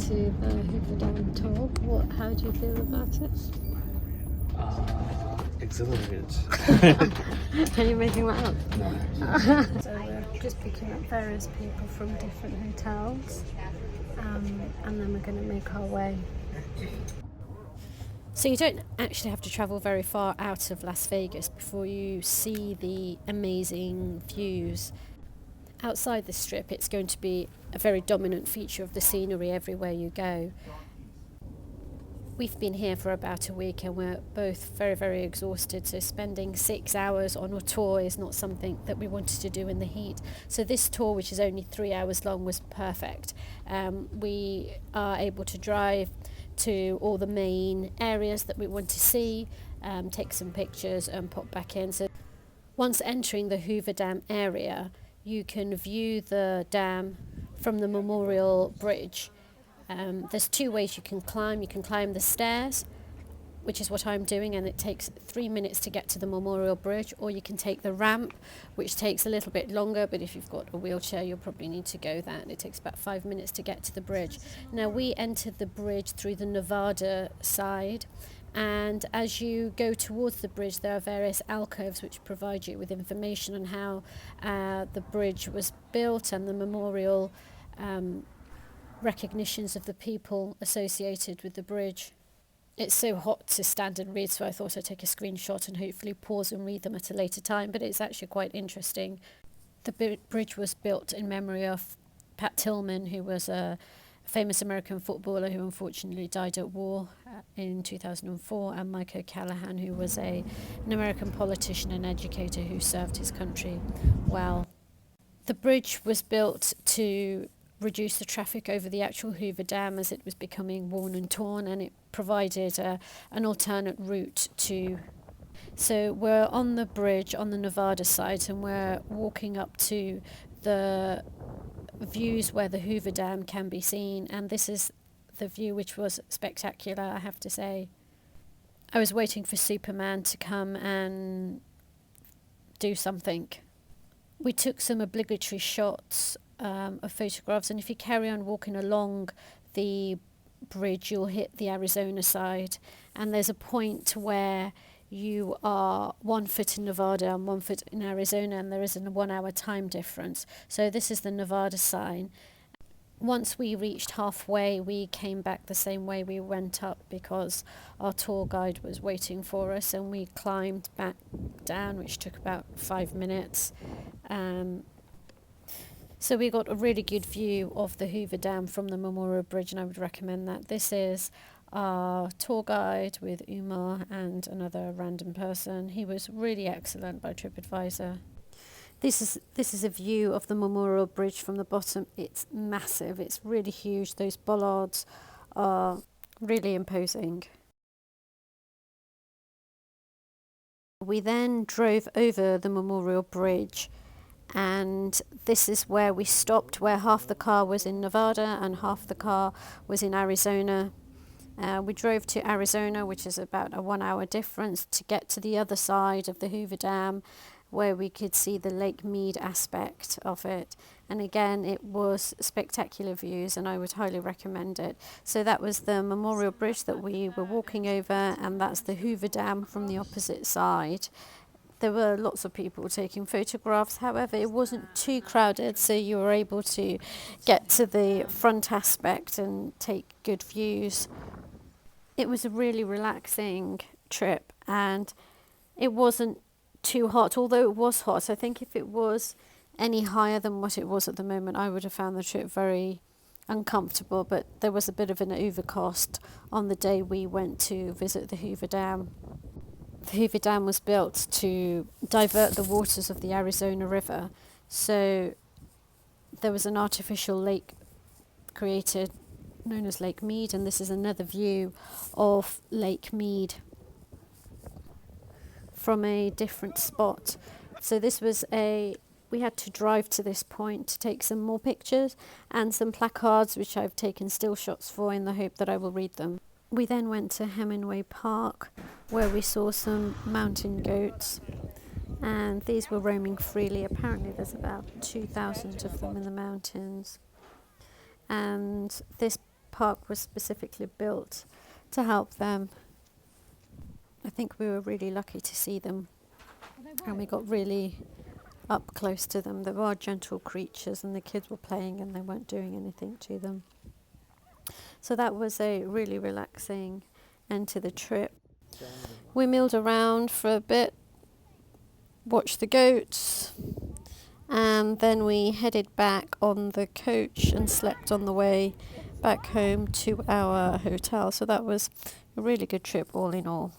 to the Hoover Dam tour. How do you feel about it? Exhilarated. Are you making that up? No. So we're just picking up various people from different hotels, and then we're going to make our way. So you don't actually have to travel very far out of Las Vegas before you see the amazing views. Outside the strip, it's going to be a very dominant feature of the scenery everywhere you go. We've been here for about a week and we're both very, very exhausted, so spending 6 hours on a tour is not something that we wanted to do in the heat. So this tour, which is only 3 hours long, was perfect. We are able to drive to all the main areas that we want to see, take some pictures and pop back in. So once entering the Hoover Dam area, you can view the dam from the Memorial Bridge. There's 2 ways you can climb. You can climb the stairs, which is what I'm doing, and it takes 3 minutes to get to the Memorial Bridge, or you can take the ramp, which takes a little bit longer, but if you've got a wheelchair you'll probably need to go that. It takes about 5 minutes to get to the bridge. Now, we entered the bridge through the Nevada side, and as you go towards the bridge there are various alcoves which provide you with information on how the bridge was built and the memorial recognitions of the people associated with the bridge. It's so hot to stand and read, so I thought I'd take a screenshot and hopefully pause and read them at a later time, but it's actually quite interesting. The bridge was built in memory of Pat Tillman, who was a famous American footballer who unfortunately died at war in 2004, and Mike O'Callaghan, who was an American politician and educator who served his country well. The bridge was built to reduce the traffic over the actual Hoover Dam as it was becoming worn and torn, and it provided an alternate route to. So we're on the bridge on the Nevada side and we're walking up to the views where the Hoover Dam can be seen, and this is the view, which was spectacular, I have to say. I was waiting for Superman to come and do something. We took some obligatory shots of photographs, and if you carry on walking along the bridge you'll hit the Arizona side, and there's a point where you are 1 foot in Nevada and 1 foot in Arizona, and there is a 1 hour time difference. So this is the Nevada sign. Once we reached halfway, we came back the same way we went up because our tour guide was waiting for us, and we climbed back down, which took about 5 minutes. So we got a really good view of the Hoover Dam from the Memorial Bridge, and I would recommend that. This is our tour guide with Umar and another random person. He was really excellent by TripAdvisor. This is a view of the Memorial Bridge from the bottom. It's massive, it's really huge. Those bollards are really imposing. We then drove over the Memorial Bridge, and this is where we stopped, where half the car was in Nevada and half the car was in Arizona. We drove to Arizona, which is about a 1 hour difference, to get to the other side of the Hoover Dam, where we could see the Lake Mead aspect of it. And again, it was spectacular views, and I would highly recommend it. So that was the Memorial Bridge that we were walking over, and that's the Hoover Dam from the opposite side. There were lots of people taking photographs. However, it wasn't too crowded, so you were able to get to the front aspect and take good views. It was a really relaxing trip, and it wasn't too hot, although it was hot. I think if it was any higher than what it was at the moment, I would have found the trip very uncomfortable, but there was a bit of an overcast on the day we went to visit the Hoover Dam. The Hoover Dam was built to divert the waters of the Arizona River, so there was an artificial lake created known as Lake Mead, and this is another view of Lake Mead from a different spot. So this was we had to drive to this point to take some more pictures and some placards which I've taken still shots for in the hope that I will read them. We then went to Hemenway Park, where we saw some mountain goats, and these were roaming freely. Apparently there's about 2,000 of them in the mountains. And this park was specifically built to help them. I think we were really lucky to see them, and we got really up close to them. They were gentle creatures, and the kids were playing and they weren't doing anything to them. So that was a really relaxing end to the trip. We milled around for a bit, watched the goats, and then we headed back on the coach and slept on the way back home to our hotel. So that was a really good trip all in all.